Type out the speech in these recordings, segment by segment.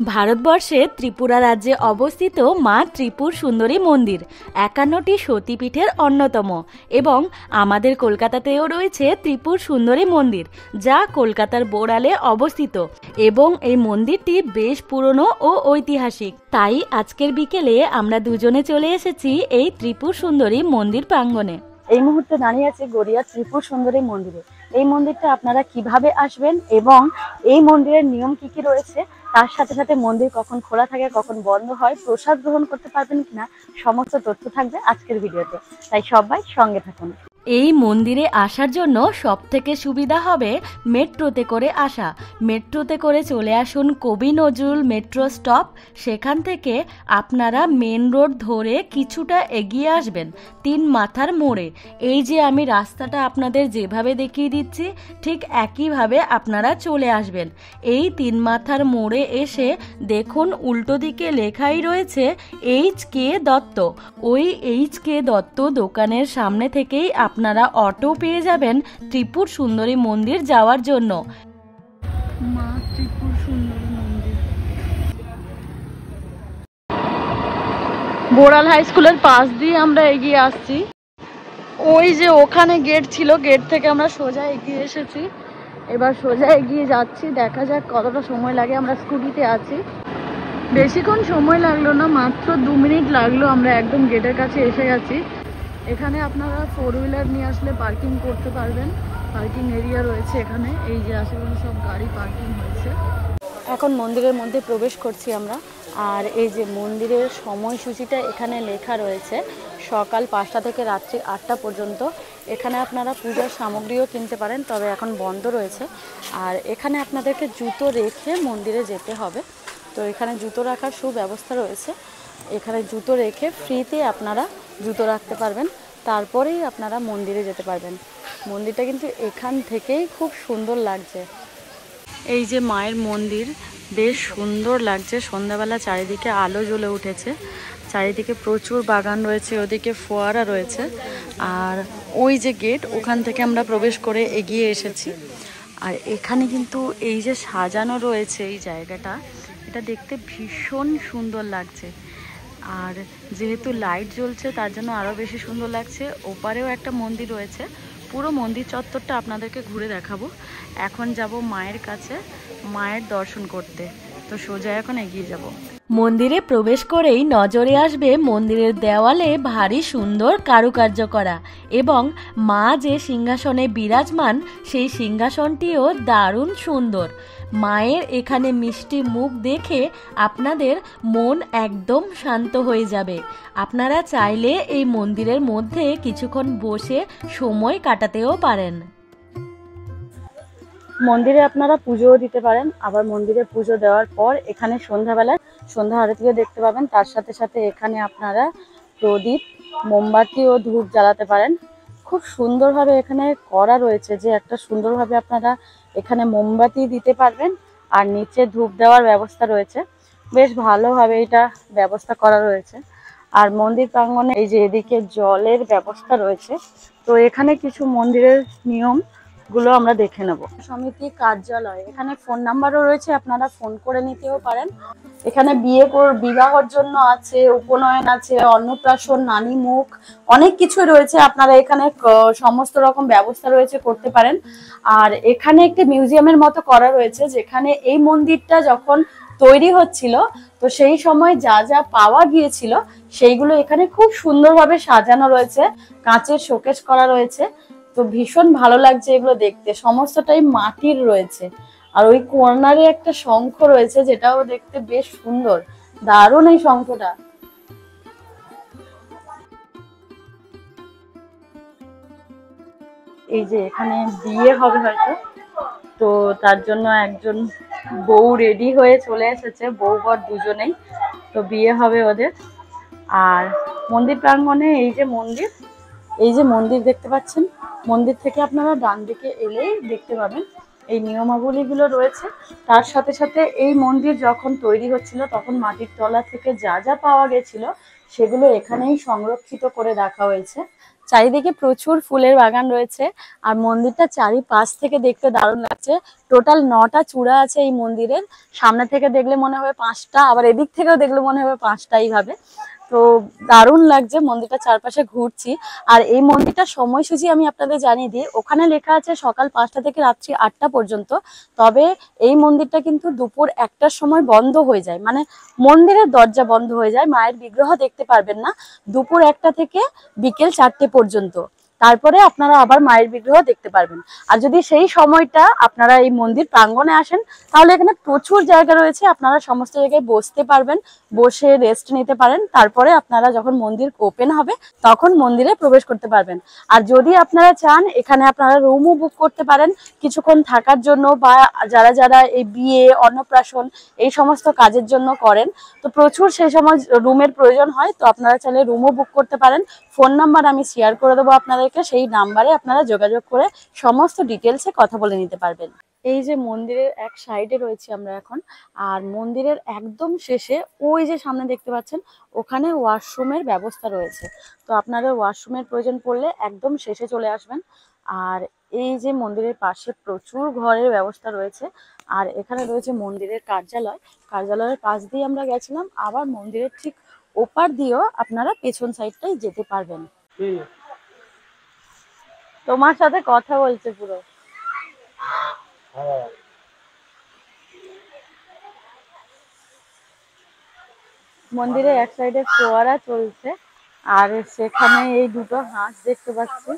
ভারতবর্ষে ত্রিপুরা রাজ্যে অবস্থিত মা ত্রিপুর সুন্দরী মন্দির ৫১টি সতীপীঠের অন্যতম এবং আমাদের কলকাতাতেও রয়েছে ত্রিপুর সুন্দরী মন্দির, যা কলকাতার বোড়ালে অবস্থিত এবং এই মন্দিরটি বেশ পুরনো ও ঐতিহাসিক। তাই আজকের বিকেলে আমরা দুজনে চলে এসেছি এই ত্রিপুর সুন্দরী মন্দির প্রাঙ্গণে। এই মুহূর্তে দাঁড়িয়ে আছে গড়িয়া ত্রিপুর সুন্দরী মন্দিরে। এই মন্দিরটা আপনারা কিভাবে আসবেন এবং এই মন্দিরের নিয়ম কি কি রয়েছে, তার সাথে সাথে মন্দির কখন খোলা থাকে কখন বন্ধ হয়, প্রসাদ গ্রহণ করতে পারবেন কিনা, সমস্ত তথ্য থাকবে আজকের ভিডিওতে। তাই সবাই সঙ্গে থাকুন। এই মন্দিরে আসার জন্য সবথেকে সুবিধা হবে মেট্রোতে করে আসা। মেট্রোতে করে চলে আসুন কবি নজরুল মেট্রো স্টপ, সেখান থেকে আপনারা মেন রোড ধরে কিছুটা এগিয়ে আসবেন ৩ মাথার মোড়ে। এই যে আমি রাস্তাটা আপনাদের যেভাবে দেখিয়ে দিচ্ছি ঠিক একইভাবে আপনারা চলে আসবেন। এই ৩ মাথার মোড়ে এসে দেখুন উল্টো দিকে লেখাই রয়েছে HK দত্ত। ওই HK দত্ত দোকানের সামনে থেকেই আপনারা অটো পেয়ে যাবেন ত্রিপুর সুন্দরী মন্দির যাওয়ার জন্য। মা ত্রিপুর সুন্দরী মন্দির বোড়াল হাই স্কুলের পাশ দিয়ে আমরা এগিয়ে আসছি। ওই যে ওখানে গেট ছিল, গেট থেকে আমরা সোজা এগিয়ে এসেছি, এবার সোজা এগিয়ে যাচ্ছি। দেখা যাক কতটা সময় লাগে। আমরা স্কুটিতে আছি, বেশিক্ষণ সময় লাগলো না, মাত্র 2 মিনিট লাগলো। আমরা একদম গেটের কাছে এসে গেছি। এখানে আপনারা 4 হুইলার নিয়ে আসলে পার্কিং করতে পারবেন, পার্কিং এরিয়া রয়েছে এখানে। এই যে আশেপাশে সব গাড়ি পার্কিং হয়েছে। এখন মন্দিরের মধ্যে প্রবেশ করছি আমরা। আর এই যে মন্দিরের সময়সূচিটা এখানে লেখা রয়েছে, সকাল 5টা থেকে রাত্রি 8টা পর্যন্ত। এখানে আপনারা পূজার সামগ্রীও কিনতে পারেন, তবে এখন বন্ধ রয়েছে। আর এখানে আপনাদেরকে জুতো রেখে মন্দিরে যেতে হবে। তো এখানে জুতো রাখার সুব্যবস্থা রয়েছে। এখানে জুতো রেখে ফ্রিতে আপনারা জুতো রাখতে পারবেন, তারপরেই আপনারা মন্দিরে যেতে পারবেন। মন্দিরটা কিন্তু এখান থেকেই খুব সুন্দর লাগছে। এই যে মায়ের মন্দির, বেশ সুন্দর লাগছে। সন্ধ্যাবেলা চারিদিকে আলো জ্বলে উঠেছে, চারিদিকে প্রচুর বাগান রয়েছে, ওদিকে ফোয়ারা রয়েছে। আর ওই যে গেট, ওখান থেকে আমরা প্রবেশ করে এগিয়ে এসেছি। আর এখানে কিন্তু এই যে সাজানো রয়েছে এই জায়গাটা, এটা দেখতে ভীষণ সুন্দর লাগছে। আর যেহেতু লাইট জ্বলছে তার জন্য আরও বেশি সুন্দর লাগছে। ওপারেও একটা মন্দির রয়েছে, পুরো মন্দির চত্বরটা আপনাদেরকে ঘুরে দেখাবো। এখন যাব মায়ের কাছে মায়ের দর্শন করতে, তো সোজা এখন এগিয়ে যাব। মন্দিরে প্রবেশ করেই নজরে আসবে মন্দিরের দেওয়ালে ভারী সুন্দর কারুকার্য করা এবং মা যে সিংহাসনে বিরাজমান সেই সিংহাসনটিও দারুণ সুন্দর। মায়ের এখানে মিষ্টি মুখ দেখে আপনাদের মন একদম শান্ত হয়ে যাবে। আপনারা চাইলে এই মন্দিরের মধ্যে কিছুক্ষণ বসে সময় কাটাতেও পারেন। মন্দিরে আপনারা পুজোও দিতে পারেন। আবার মন্দিরে পুজো দেওয়ার পর এখানে সন্ধ্যাবেলায় সন্ধ্যা আরতিও দেখতে পাবেন। তার সাথে সাথে এখানে আপনারা প্রদীপ, মোমবাতি ও ধূপ জ্বালাতে পারেন। খুব সুন্দরভাবে এখানে করা রয়েছে যে একটা সুন্দরভাবে আপনারা এখানে মোমবাতি দিতে পারবেন আর নিচে ধূপ দেওয়ার ব্যবস্থা রয়েছে। বেশ ভালোভাবে এটা ব্যবস্থা করা রয়েছে। আর মন্দির প্রাঙ্গণে এই যে এদিকে জলের ব্যবস্থা রয়েছে। তো এখানে কিছু মন্দিরের নিয়ম গুলো আমরা দেখে নেব। সমিতি কার্যালয়, এখানে ফোন নাম্বারও রয়েছে, আপনারা ফোন করে নিতেও পারেন। এখানে বিবাহর জন্য আছে, উপনয়ন আছে, অন্নপ্রাশন, নানী মুখ, অনেক কিছু রয়েছে। আপনারা এখানে সমস্ত রকম ব্যবস্থা রয়েছে, করতে পারেন। আর এখানে একটি মিউজিয়ামের মতো করা রয়েছে, যেখানে এই মন্দিরটা যখন তৈরি হচ্ছিল তো সেই সময় যা যা পাওয়া গিয়েছিল সেইগুলো এখানে খুব সুন্দরভাবে সাজানো রয়েছে, কাঁচের শোকেস করা রয়েছে। তো ভীষণ ভালো লাগছে এগুলো দেখতে, সমস্তটাই মাটির রয়েছে। আর ওই কর্নারে একটা শঙ্খ রয়েছে, যেটাও দেখতে বেশ সুন্দর, দারুণ এই শঙ্খটা। এই যে এখানে বিয়ে হবে হয়তো, তো তার জন্য একজন বউ রেডি হয়ে চলে এসেছে, বউ বর দুজনেই, তো বিয়ে হবে ওদের। আর মন্দির প্রাঙ্গণে এই যে মন্দির দেখতে পাচ্ছেন, মন্দির থেকে আপনারা ডান দিকে এলেই দেখতে পাবেন এই নিয়মাবলীগুলো রয়েছে। তার সাথে সাথে এই মন্দির যখন তৈরি হচ্ছিল তখন মাটির তলা থেকে যা যা পাওয়া গেছিল সেগুলো এখানেই সংরক্ষিত করে রাখা হয়েছে, চারিদিকে প্রচুর ফুলের বাগান রয়েছে আর মন্দিরটা চারিপাশ থেকে দেখতে দারুণ লাগছে। টোটাল 9টা চূড়া আছে এই মন্দিরের। সামনে থেকে দেখলে মনে হবে 5টা, আবার এদিক থেকেও দেখলে মনে হবে 5টা, এইভাবে। তো দারুণ লাগছে, মন্দিরটা চারপাশে ঘুরছি। আর এই মন্দিরটার সময়সূচি আমি আপনাদের জানিয়ে দিই। ওখানে লেখা আছে সকাল 5টা থেকে রাত্রি 8টা পর্যন্ত। তবে এই মন্দিরটা কিন্তু দুপুর 1টার সময় বন্ধ হয়ে যায়, মানে মন্দিরের দরজা বন্ধ হয়ে যায়, মায়ের বিগ্রহ দেখতে পারবেন না দুপুর 1টা থেকে বিকেল 4টে পর্যন্ত। তারপরে আপনারা আবার মায়ের বিগ্রহ দেখতে পারবেন। আর যদি সেই সময়টা আপনারা এই মন্দির প্রাঙ্গণে আসেন, তাহলে এখানে প্রচুর জায়গা রয়েছে, আপনারা সমস্ত জায়গায় বসতে পারবেন, বসে রেস্ট নিতে পারেন। তারপরে আপনারা যখন মন্দির ওপেন হবে তখন মন্দিরে প্রবেশ করতে পারবেন। আর যদি আপনারা চান এখানে আপনারা রুমও বুক করতে পারেন কিছুক্ষণ থাকার জন্য, বা যারা যারা এই বিয়ে, অন্নপ্রাশন এই সমস্ত কাজের জন্য করেন, তো প্রচুর সেই সময় রুমের প্রয়োজন হয়, তো আপনারা চাইলে রুমও বুক করতে পারেন। ফোন নাম্বার আমি শেয়ার করে দেবো আপনাদেরকে, সেই নাম্বারে আপনারা যোগাযোগ করে সমস্ত ডিটেলসে কথা বলে নিতে পারবেন। এই যে মন্দিরের এক সাইডে রয়েছে আমরা এখন, আর মন্দিরের একদম শেষে ওই যে সামনে দেখতে পাচ্ছেন ওখানে ওয়াশরুমের ব্যবস্থা রয়েছে। তো আপনারা ওয়াশরুমের প্রয়োজন পড়লে একদম শেষে চলে আসবেন। আর এই যে মন্দিরের পাশে প্রচুর ঘরের ব্যবস্থা রয়েছে। আর এখানে রয়েছে মন্দিরের কার্যালয়। কার্যালয়ের পাশ দিয়ে আমরা গেছিলাম, আবার মন্দিরের ঠিক ওপার দিয়েও আপনারা পেছন সাইডটাই যেতে পারবেন। তোমার সাথে কথা বলছে পুরো। মন্দিরের এক সাইডে ফোয়ারা চলছে, আর সেখানে এই দুটো হাঁস দেখতে পাচ্ছি।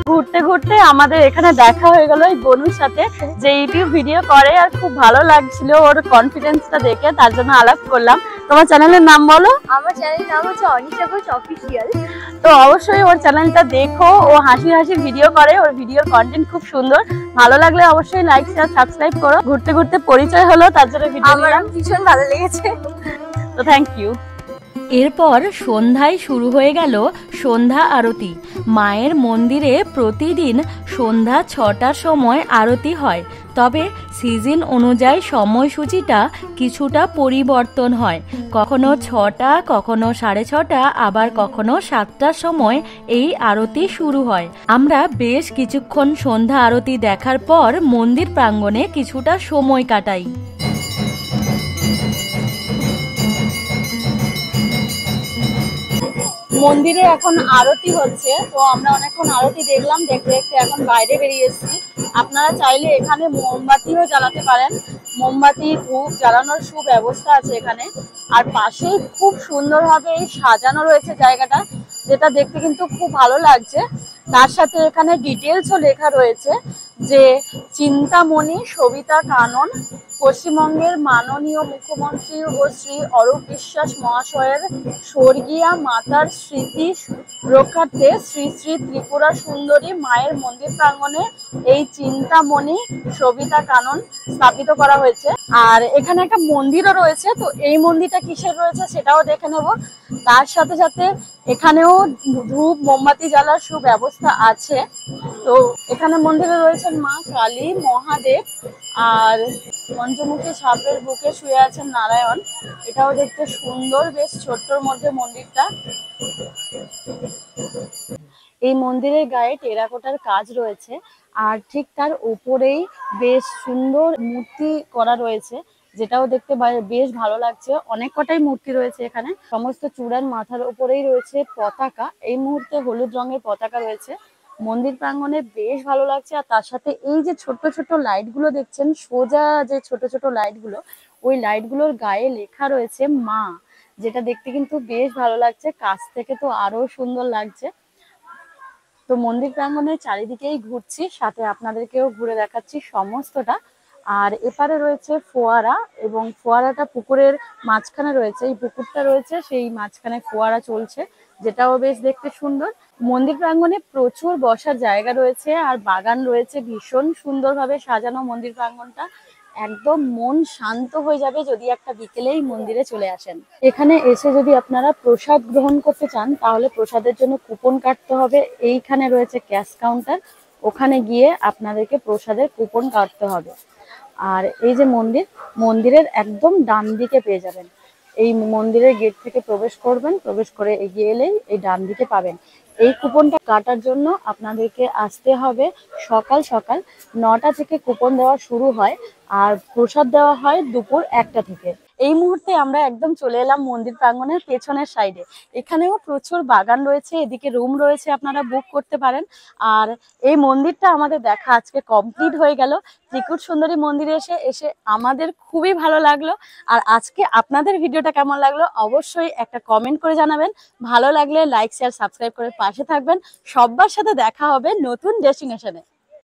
ঘুরতে ঘুরতে আমাদের এখানে দেখা হয়ে গেল এই বনুর সাথে, যে ইউটিউব ভিডিও করে আর খুব ভালো লাগছিল ওর কনফিডেন্সটা দেখে, তার জন্য আলাপ করলাম। তোমার চ্যানেলের নাম বলো? আমার চ্যানেলের নাম হচ্ছে অনিশা ঘোষ অফিসিয়াল। তো অবশ্যই ওর চ্যানেলটা দেখো, ও হাসি হাসি ভিডিও করে, ওর ভিডিওর কন্টেন্ট খুব সুন্দর। ভালো লাগলে অবশ্যই লাইক, শেয়ার, সাবস্ক্রাইব করো। ঘুরতে ঘুরতে পরিচয় হলো, তার জন্য ভিডিও আমার ভীষণ ভালো লেগেছে। তো থ্যাংক ইউ। এরপর সন্ধ্যায় শুরু হয়ে গেল সন্ধ্যা আরতি। মায়ের মন্দিরে প্রতিদিন সন্ধ্যা 6টার সময় আরতি হয়, তবে সিজন অনুযায়ী সময়সূচিটা কিছুটা পরিবর্তন হয়। কখনো 6টা, কখনো 6:30, আবার কখনো 7টার সময় এই আরতি শুরু হয়। আমরা বেশ কিছুক্ষণ সন্ধ্যা আরতি দেখার পর মন্দির প্রাঙ্গণে কিছুটা সময় কাটাই। মন্দিরে এখন আরতি হচ্ছে, তো আমরা অনেকক্ষণ আরতি দেখলাম, দেখতে দেখতে এখন বাইরে বেরিয়ে এসেছি। আপনারা চাইলে এখানে মোমবাতিও জ্বালাতে পারেন, মোমবাতি, ধূপ জ্বালানোর সুব্যবস্থা আছে এখানে। আর পাশেই খুব সুন্দরভাবে এই সাজানো রয়েছে জায়গাটা, যেটা দেখতে কিন্তু খুব ভালো লাগছে। তার সাথে এখানে ডিটেলসও লেখা রয়েছে যে চিন্তামণি সবিতা কানন, পশ্চিমবঙ্গের মাননীয় মুখ্যমন্ত্রী ও শ্রী অরূপ বিশ্বাস মহাশয়ের স্বর্গীয়া মাতার স্মৃতি রক্ষার্থে শ্রী শ্রী ত্রিপুরা সুন্দরী মায়ের মন্দির প্রাঙ্গণে এই চিন্তামণি সবিতা কানন স্থাপিত করা হয়েছে। আর এখানে একটা মন্দিরও রয়েছে, তো এই মন্দিরটা কিসের রয়েছে সেটাও দেখে নেব। তার সাথে সাথে এখানেও ধূপ মোমবাতি জ্বালার সুব্যবস্থা আছে। তো এখানে মন্দিরে রয়েছেন মা কালী, মহাদেব, আর পঞ্চমুখী সাপের বুকে শুয়ে আছেন নারায়ণ। এটাও দেখতে সুন্দর, বেশ ছোট্টর মধ্যে মন্দিরটা। এই মন্দিরের গায়ে টেরাকোটার কাজ রয়েছে, আর ঠিক তার উপরেই বেশ সুন্দর মূর্তি করা রয়েছে, যেটাও দেখতে বেশ ভালো লাগছে। অনেক কটাই মূর্তি রয়েছে এখানে। সমস্ত চূড়ার মাথার উপরেই রয়েছে পতাকা, এই মুহূর্তে হলুদ রঙের পতাকা রয়েছে। মন্দির প্রাঙ্গণে বেশ ভালো লাগছে। আর তার সাথে এই যে ছোট্ট ছোট্ট লাইট গুলো দেখছেন, সোজা যে ছোট ছোট লাইট গুলো, ওই লাইট গুলোর গায়ে লেখা রয়েছে মা, যেটা দেখতে কিন্তু বেশ ভালো লাগছে। কাছ থেকে তো আরো সুন্দর লাগছে। তো মন্দির প্রাঙ্গণের চারিদিকেই ঘুরছি, সাথে আপনাদেরকেও ঘুরে দেখাচ্ছি সমস্তটা। আর এপারে রয়েছে ফোয়ারা, এবং ফোয়ারাটা পুকুরের মাঝখানে রয়েছে। এই পুকুরটা রয়েছে, সেই মাঝখানে ফোয়ারা চলছে, যেটাও বেশ দেখতে সুন্দর। মন্দির প্রাঙ্গণে প্রচুর বসার জায়গা রয়েছে, আর বাগান রয়েছে। ভীষণ সুন্দরভাবে সাজানো মন্দির প্রাঙ্গণটা। একদম মন শান্ত হয়ে যাবে যদি একটা বিকেলেই মন্দিরে চলে আসেন। এখানে এসে যদি আপনারা প্রসাদ গ্রহণ করতে চান, তাহলে প্রসাদের জন্য কুপন কাটতে হবে। এইখানে রয়েছে ক্যাশ কাউন্টার, ওখানে গিয়ে আপনাদেরকে প্রসাদের কুপন কাটতে হবে। আর এই যে মন্দিরের একদম ডান দিকে পেয়ে যাবেন। এই মন্দিরের গেট থেকে প্রবেশ করবেন, প্রবেশ করে এগিয়ে এলেই এই ডান দিকে পাবেন। এই কুপনটা কাটার জন্য আপনাদেরকে আসতে হবে সকাল সকাল 9টা থেকে কুপন দেওয়া শুরু হয়, আর প্রসাদ দেওয়া হয় দুপুর 1টা থেকে। এই মুহূর্তে আমরা একদম চলে এলাম মন্দির প্রাঙ্গণের পেছনের সাইডে। এখানেও প্রচুর বাগান রয়েছে, এদিকে রুম রয়েছে, আপনারা বুক করতে পারেন। আর এই মন্দিরটা আমাদের দেখা আজকে কমপ্লিট হয়ে গেল। ত্রিকুট সুন্দরী মন্দিরে এসে আমাদের খুবই ভালো লাগলো। আর আজকে আপনাদের ভিডিওটা কেমন লাগলো অবশ্যই একটা কমেন্ট করে জানাবেন। ভালো লাগলে লাইক শেয়ার সাবস্ক্রাইব করে পাশে থাকবেন। সবার সাথে দেখা হবে নতুন ডেস্টিনেশনে।